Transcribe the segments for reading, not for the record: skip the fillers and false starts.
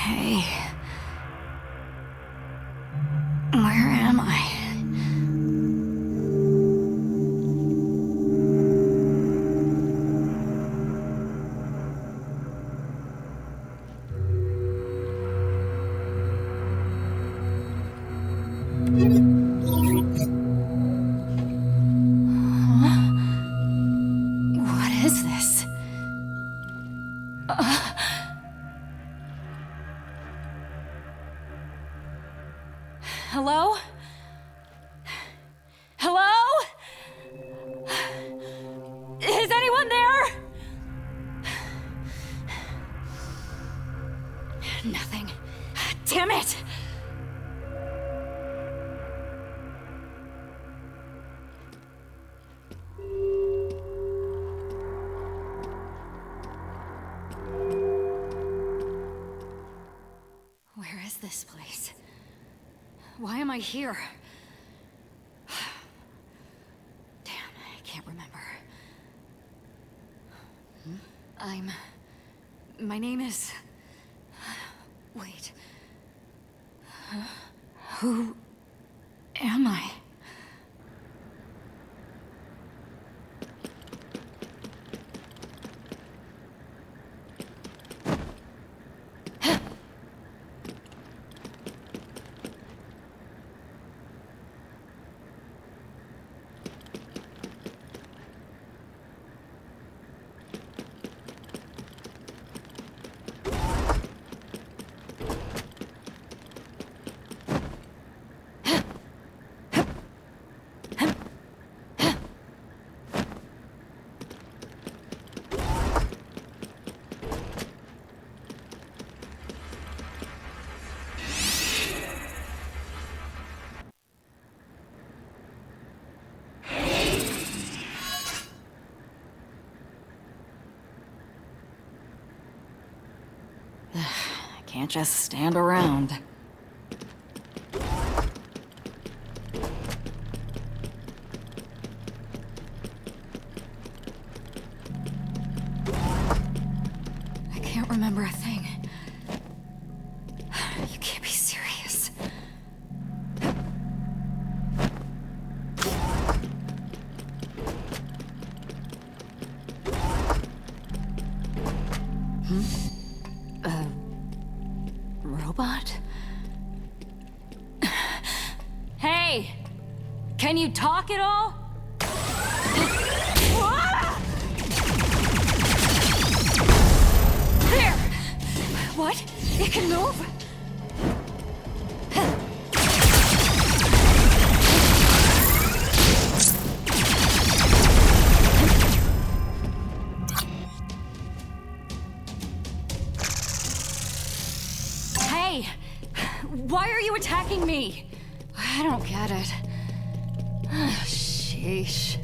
Hey. Where am I? What is this? Hello? Hello? Is anyone there? Nothing. Damn it! Where is this place? Why am I here? Damn, I can't remember. My name is... Wait. Who am I? I can't just stand around. I can't remember a thing. You can't be serious. Robot? Hey! Can you talk at all? There! What? It can move? Hey! Why are you attacking me? I don't get it. Sheesh.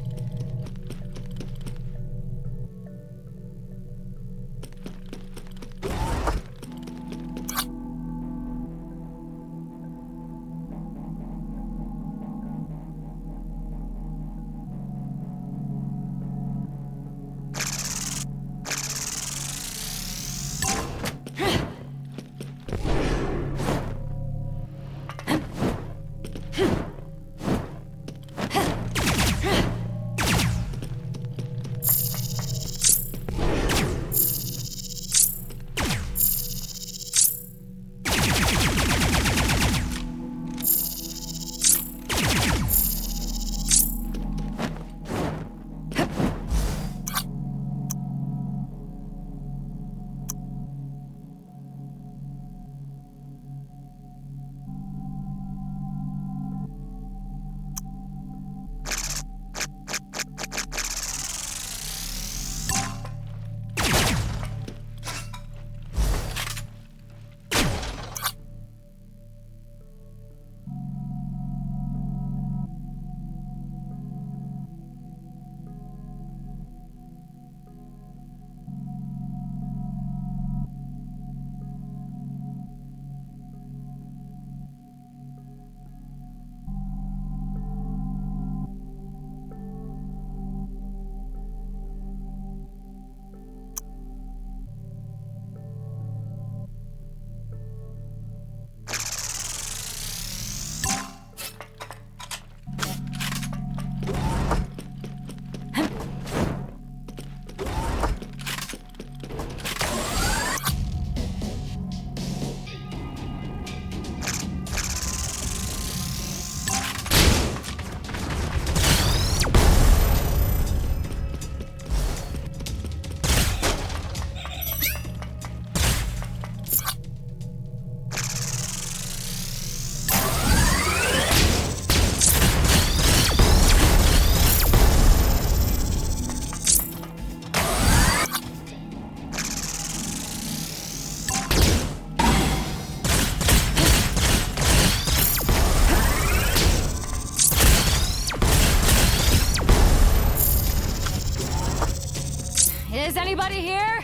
Is anybody here?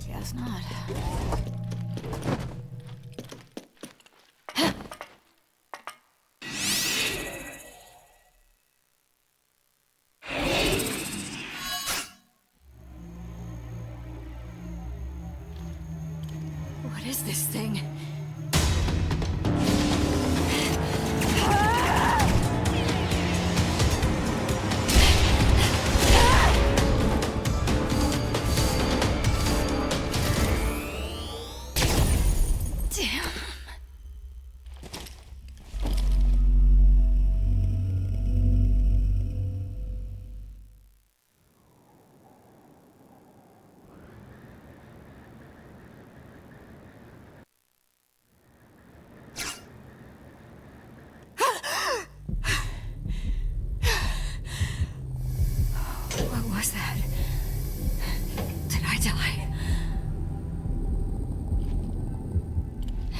Guess not. What is this thing? What was that? Did I die?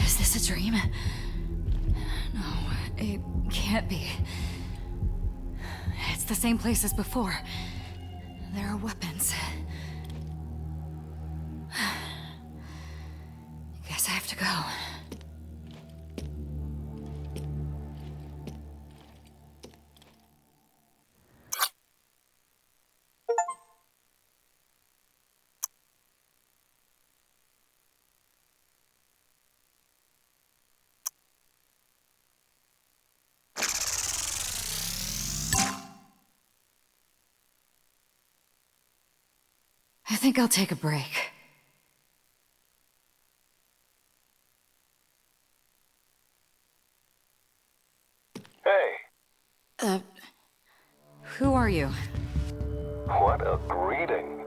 Is this a dream? No, it can't be. It's the same place as before. There are weapons. Guess I have to go. I think I'll take a break. Hey. Who are you? What a greeting.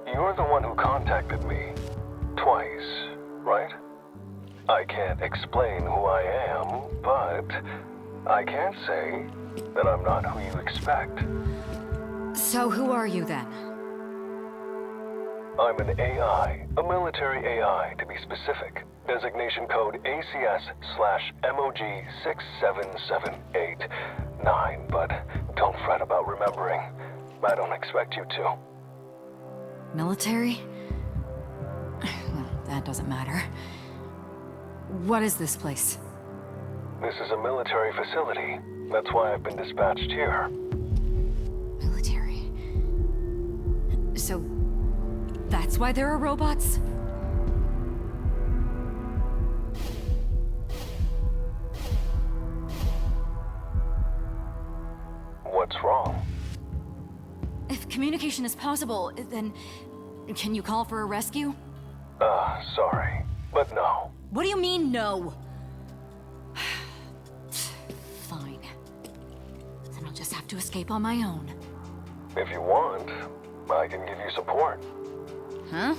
You're the one who contacted me. Twice, right? I can't explain who I am, but I can say that I'm not who you expect. So who are you then? I'm an AI, a military AI to be specific. Designation code ACS/MOG67789, but don't fret about remembering. I don't expect you to. Military? Well, that doesn't matter. What is this place? This is a military facility. That's why I've been dispatched here. Military. So, that's why there are robots? What's wrong? If communication is possible, then can you call for a rescue? Sorry, but no. What do you mean, no? Fine. Then I'll just have to escape on my own. If you want, I can give you support. Huh?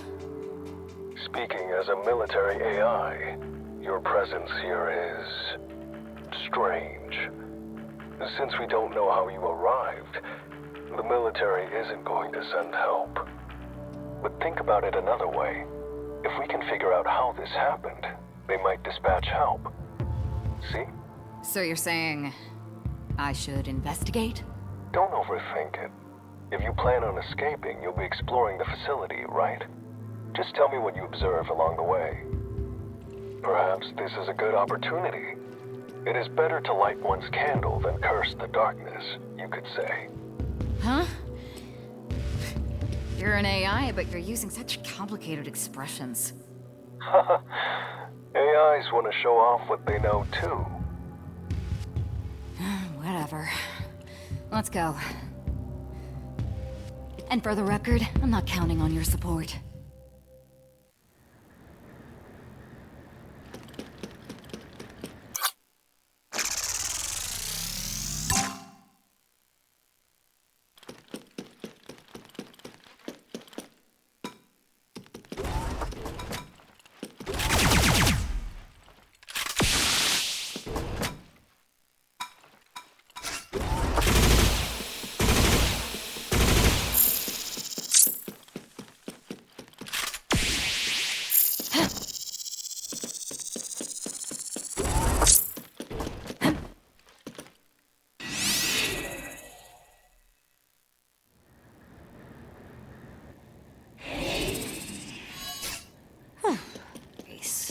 Speaking as a military AI, your presence here is strange. Since we don't know how you arrived, the military isn't going to send help. But think about it another way. If we can figure out how this happened, they might dispatch help. See? So you're saying I should investigate? Don't overthink it. If you plan on escaping, you'll be exploring the facility, right? Just tell me what you observe along the way. Perhaps this is a good opportunity. It is better to light one's candle than curse the darkness, you could say. Huh? You're an AI, but you're using such complicated expressions. AIs want to show off what they know, too. Whatever. Let's go. And for the record, I'm not counting on your support.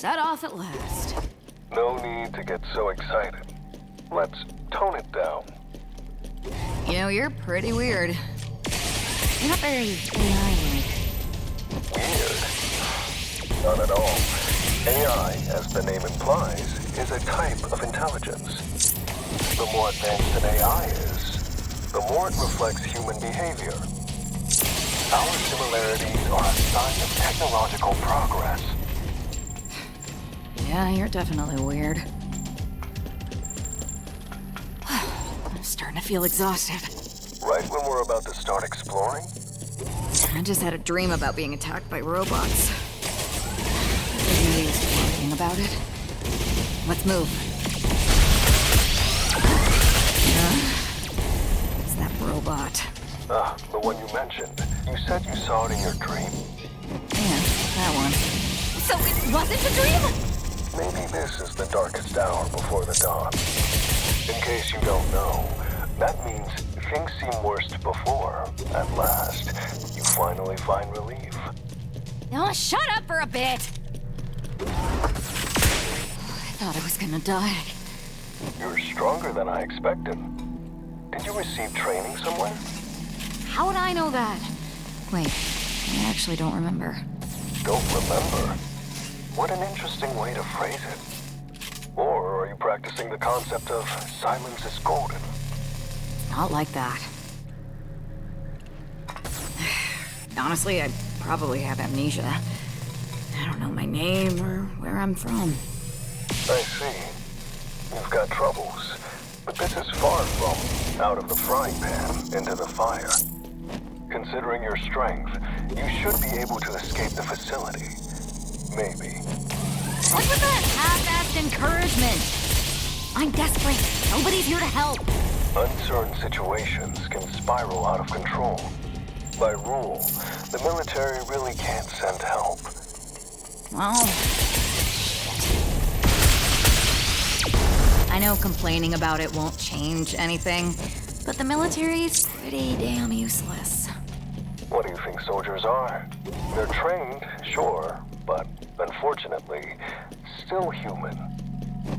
set off at last. No need to get so excited. Let's tone it down. You know, you're pretty weird. You're not very AI-like. Weird? Not at all. AI, as the name implies, is a type of intelligence. The more advanced an AI is, the more it reflects human behavior. Our similarities are a sign of technological progress. Yeah, you're definitely weird. I'm starting to feel exhausted. Right when we're about to start exploring? I just had a dream about being attacked by robots. Maybe thinking about it. Let's move. It's that robot. The one you mentioned. You said you saw it in your dream? Yeah, that one. So it wasn't a dream? Maybe this is the darkest hour before the dawn. In case you don't know, that means things seem worst before, at last, you finally find relief. Oh, shut up for a bit! I thought I was gonna die. You're stronger than I expected. Did you receive training somewhere? How would I know that? Wait, I actually don't remember. Don't remember? What an interesting way to phrase it. Or are you practicing the concept of silence is golden? Not like that. Honestly, I probably have amnesia. I don't know my name or where I'm from. I see. You've got troubles. But this is far from out of the frying pan into the fire. Considering your strength, you should be able to escape the facility. Maybe. What was that half-assed encouragement? I'm desperate. Nobody's here to help. Uncertain situations can spiral out of control. By rule, the military really can't send help. Well, I know complaining about it won't change anything, but the military's pretty damn useless. What do you think soldiers are? They're trained, sure, but unfortunately, still human.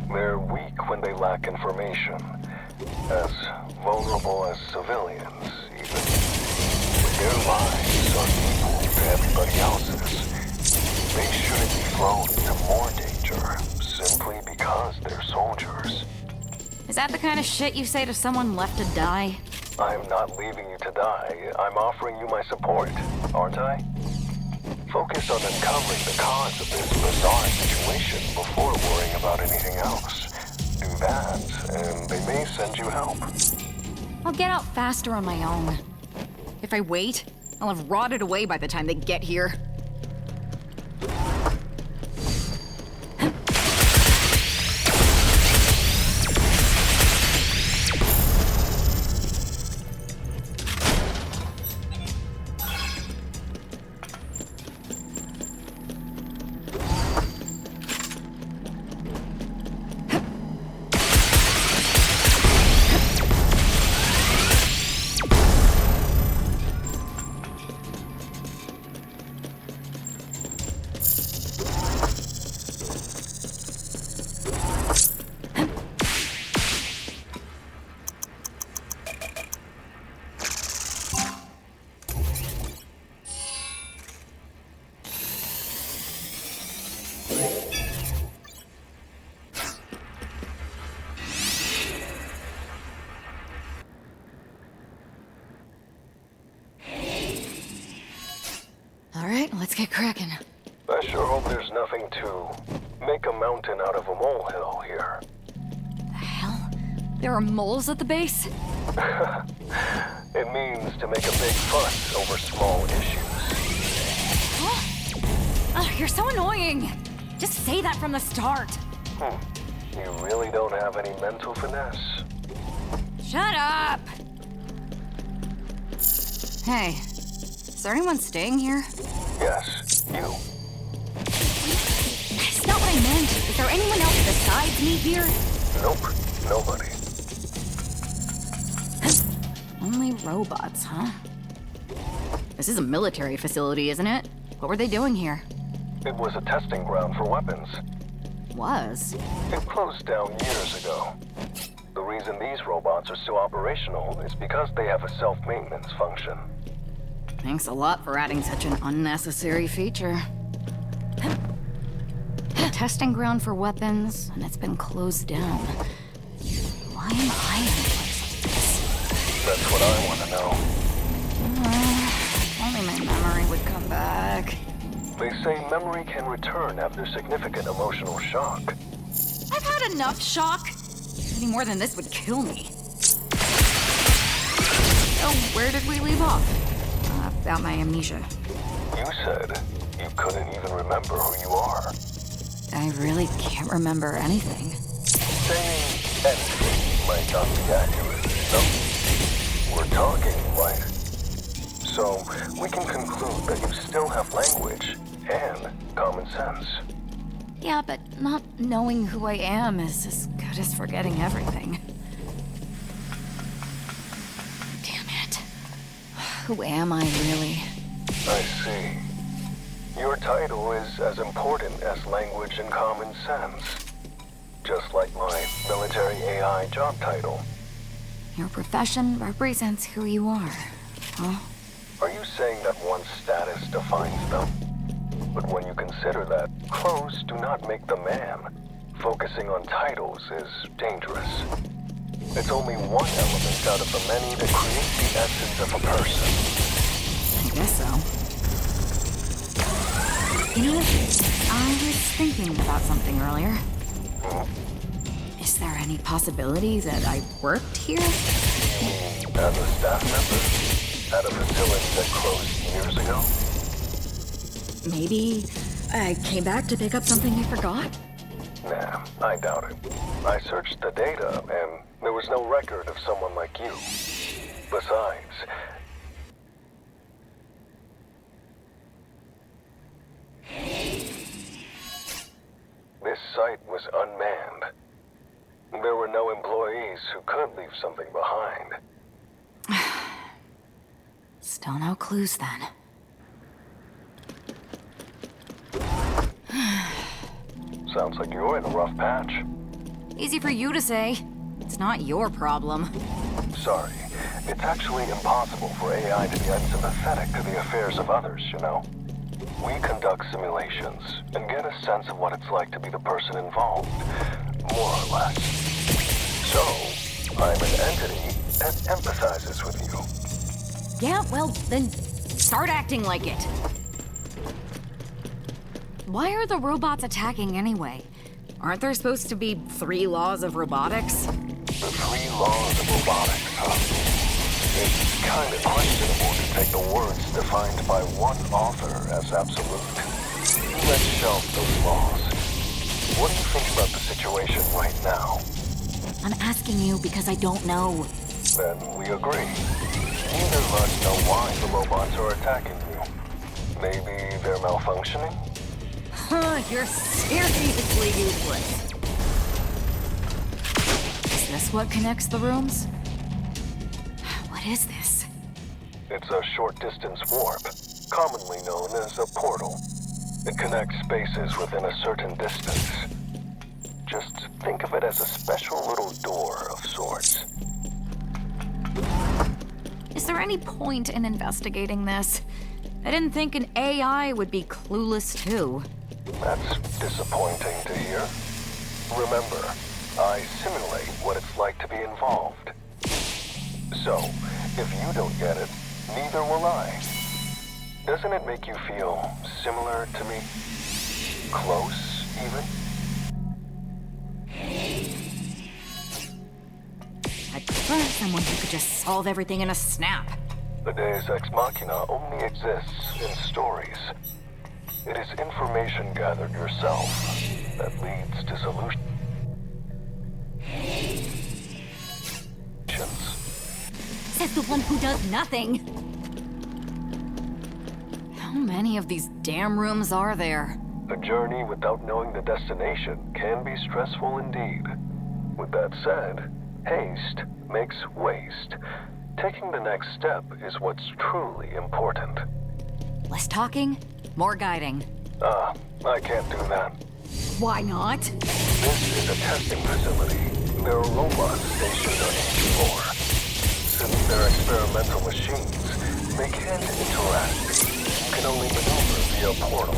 They're weak when they lack information, as vulnerable as civilians, even. Their lives are equal to everybody else's. They shouldn't be thrown into more danger, simply because they're soldiers. Is that the kind of shit you say to someone left to die? I'm not leaving you to die. I'm offering you my support, aren't I? Focus on uncovering the cause of this bizarre situation before worrying about anything else. Do that, and they may send you help. I'll get out faster on my own. If I wait, I'll have rotted away by the time they get here. All right, let's get cracking. I sure hope there's nothing to make a mountain out of a molehill here. The hell? There are moles at the base? It means to make a big fuss over small issues. Huh? Oh, you're so annoying. Just say that from the start. You really don't have any mental finesse. Shut up! Hey, is there anyone staying here? Yes, you. That's not what I meant. Is there anyone else besides me here? Nope, nobody. Only robots, huh? This is a military facility, isn't it? What were they doing here? It was a testing ground for weapons. Was? It closed down years ago. The reason these robots are still operational is because they have a self-maintenance function. Thanks a lot for adding such an unnecessary feature. Testing ground for weapons, and it's been closed down. Why am I in a place like this? That's what I want to know. Only my memory would come back. They say memory can return after significant emotional shock. I've had enough shock. Any more than this would kill me. So, where did we leave off? About my amnesia. You said you couldn't even remember who you are. I really can't remember anything. Saying anything might not be accurate, no? We're talking, right? So, we can conclude that you still have language and common sense. Yeah, but not knowing who I am is as good as forgetting everything. Damn it. Who am I, really? I see. Your title is as important as language and common sense. Just like my military AI job title. Your profession represents who you are, huh? Are you saying that one's status defines them? But when you consider that, clothes do not make the man. Focusing on titles is dangerous. It's only one element out of the many that create the essence of a person. I guess so. You know, I was thinking about something earlier. Is there any possibility that I worked here? As a staff member? At a facility that closed years ago? Maybe I came back to pick up something you forgot? Nah, I doubt it. I searched the data, and there was no record of someone like you. Besides, this site was unmanned. There were no employees who could leave something behind. Still no clues then. Sounds like you're in a rough patch. Easy for you to say. It's not your problem. Sorry. It's actually impossible for AI to be unsympathetic to the affairs of others, you know? We conduct simulations and get a sense of what it's like to be the person involved, more or less. So, I'm an entity that empathizes with you. Yeah, well, then start acting like it. Why are the robots attacking anyway? Aren't there supposed to be 3 laws of robotics? The 3 laws of robotics, huh? It's kind of questionable to take the words defined by one author as absolute. Let's shelve those laws. What do you think about the situation right now? I'm asking you because I don't know. Then we agree. Neither of us know why the robots are attacking you. Maybe they're malfunctioning? Huh, you're seriously useless. Is this what connects the rooms? What is this? It's a short-distance warp, commonly known as a portal. It connects spaces within a certain distance. Just think of it as a special little door of sorts. Is there any point in investigating this? I didn't think an AI would be clueless too. That's disappointing to hear. Remember, I simulate what it's like to be involved. So, if you don't get it, neither will I. Doesn't it make you feel similar to me? Close, even? I'd prefer someone who could just solve everything in a snap. The Deus Ex Machina only exists in stories. It is information gathered yourself that leads to solutions. Says the one who does nothing. How many of these damn rooms are there? A journey without knowing the destination can be stressful indeed. With that said, haste makes waste. Taking the next step is what's truly important. Less talking, more guiding. I can't do that. Why not? This is a testing facility. There are robots stationed on each floor. Since they're experimental machines, they can't interact. You can only maneuver via a portal.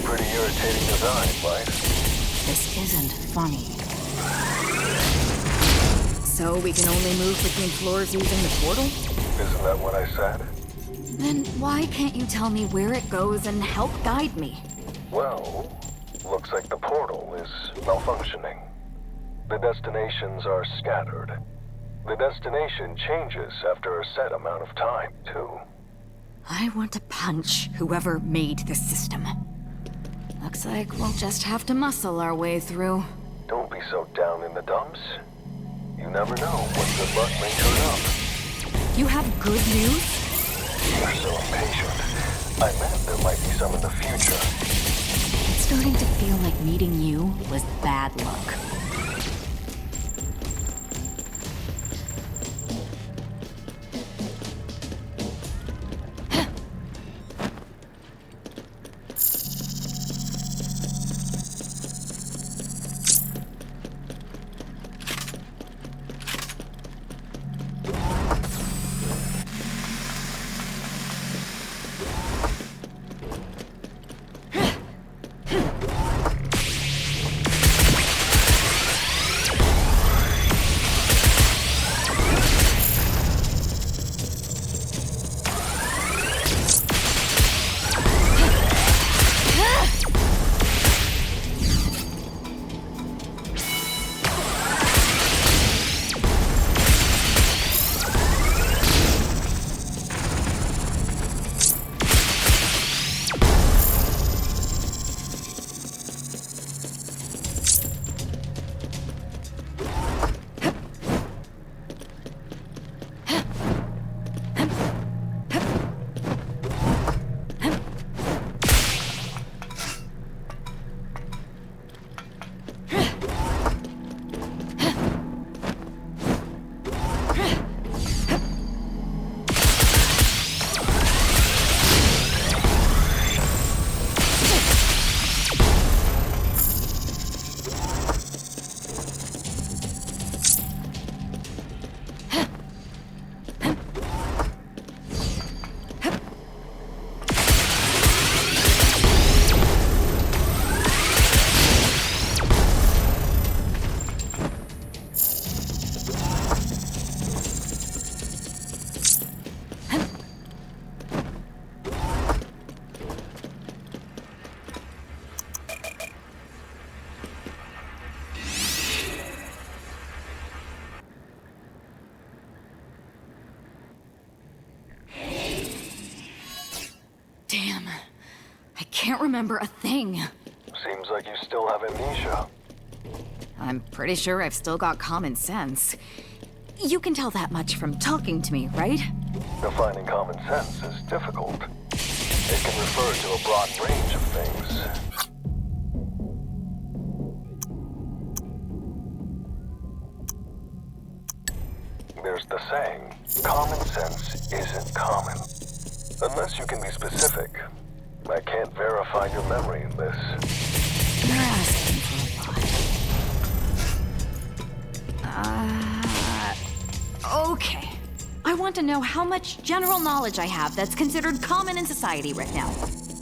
Pretty irritating design, right? This isn't funny. So we can only move between floors using the portal? Isn't that what I said? Then why can't you tell me where it goes and help guide me? Well, looks like the portal is malfunctioning. The destinations are scattered. The destination changes after a set amount of time, too. I want to punch whoever made this system. Looks like we'll just have to muscle our way through. Don't be so down in the dumps. You never know what good luck may turn up. You have good news? You're so impatient. I meant there might be some in the future. It's starting to feel like meeting you was bad luck. Damn. I can't remember a thing. Seems like you still have amnesia. I'm pretty sure I've still got common sense. You can tell that much from talking to me, right? Defining common sense is difficult. It can refer to a broad range of things. There's the saying, common sense isn't common. Unless you can be specific. I can't verify your memory in this. You're asking for a lot. Okay. I want to know how much general knowledge I have that's considered common in society right now.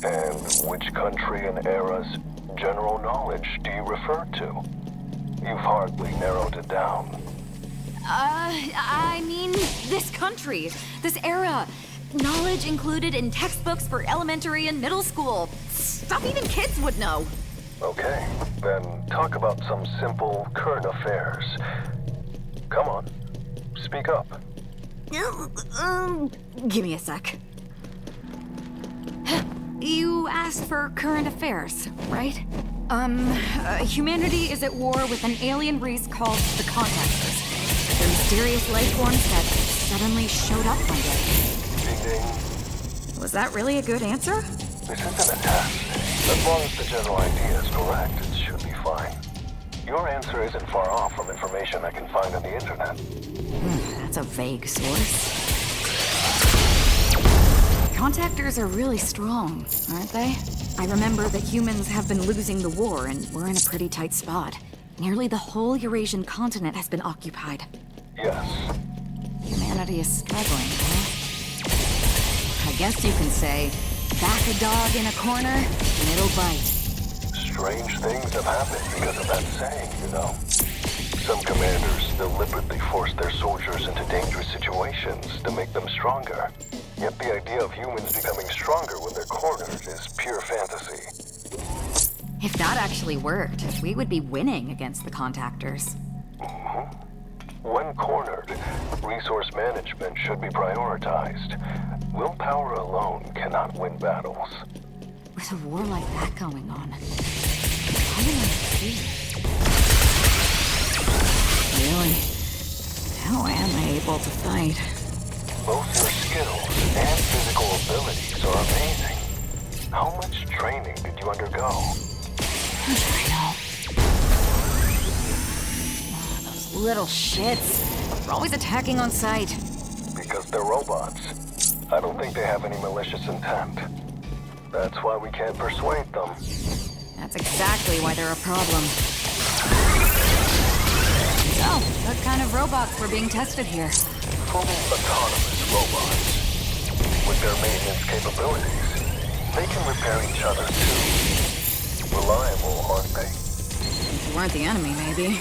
And which country and era's general knowledge do you refer to? You've hardly narrowed it down. I mean, this country, this era. Knowledge included in textbooks for elementary and middle school. Stuff even kids would know. Okay, then talk about some simple current affairs. Come on, speak up. Give me a sec. You asked for current affairs, right? Humanity is at war with an alien race called the Contactors. They're mysterious life forms that suddenly showed up one day. Was that really a good answer? This isn't a test. As long as the general idea is correct, it should be fine. Your answer isn't far off from information I can find on the internet. That's a vague source. Contactors are really strong, aren't they? I remember that humans have been losing the war, and we're in a pretty tight spot. Nearly the whole Eurasian continent has been occupied. Yes. Humanity is struggling, huh? I guess you can say, back a dog in a corner, and it'll bite. Strange things have happened because of that saying, you know. Some commanders deliberately force their soldiers into dangerous situations to make them stronger. Yet the idea of humans becoming stronger when they're cornered is pure fantasy. If that actually worked, we would be winning against the contactors. When cornered, resource management should be prioritized. Willpower alone cannot win battles. With a war like that going on, how do I feel? Really? How am I able to fight? Both your skills and physical abilities are amazing. How much training did you undergo? I know. Those little shits. They're always attacking on sight. Because they're robots. I don't think they have any malicious intent. That's why we can't persuade them. That's exactly why they're a problem. So, what kind of robots were being tested here? Fully autonomous robots. With their maintenance capabilities, they can repair each other too. Reliable, aren't they? If you weren't the enemy, maybe.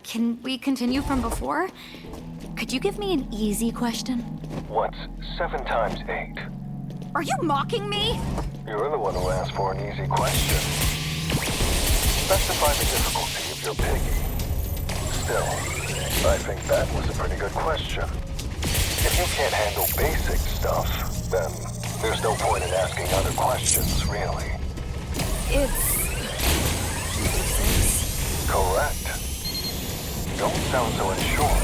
Can we continue from before? Could you give me an easy question? What's 7 times 8? Are you mocking me? You're the one who asked for an easy question. Specify the difficulty of your piggy. Still, I think that was a pretty good question. If you can't handle basic stuff, then there's no point in asking other questions, really. It's... Correct. Don't sound so unsure.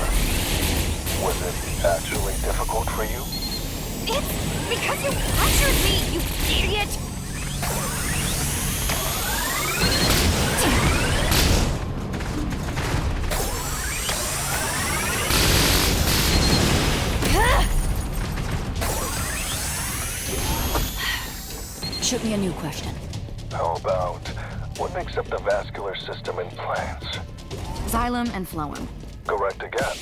Was it actually difficult for you? It's because you pressured me, you idiot! Shoot me a new question. How about, what makes up the vascular system in plants? Xylem and phloem. Correct again.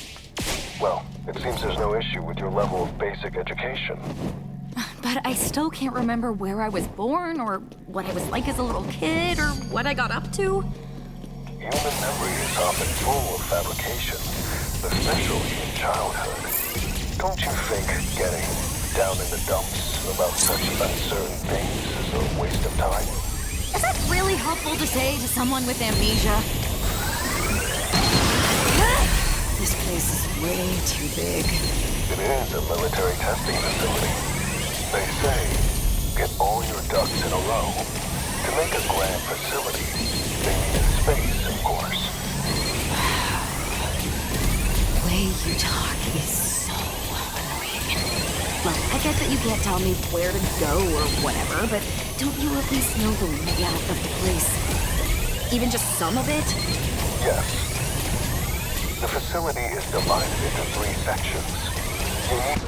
Well, it seems there's no issue with your level of basic education. But I still can't remember where I was born, or what I was like as a little kid, or what I got up to. Human memory is often full of fabrication, especially in childhood. Don't you think getting down in the dumps about such uncertain things is a waste of time? Is that really helpful to say to someone with amnesia? This place is way too big. It is a military testing facility. They say, get all your ducks in a row. To make a grand facility, they need space, of course. Way you talk is so annoying. Look, I get that you can't tell me where to go or whatever, but don't you at least know the layout of the place? Even just some of it? Yes. The facility is divided into 3 sections. You need...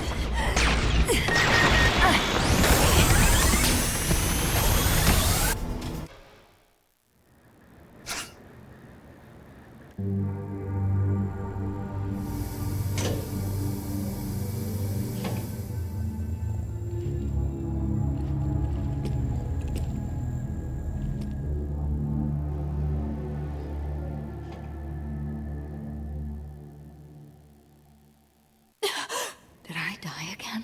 Did I die again?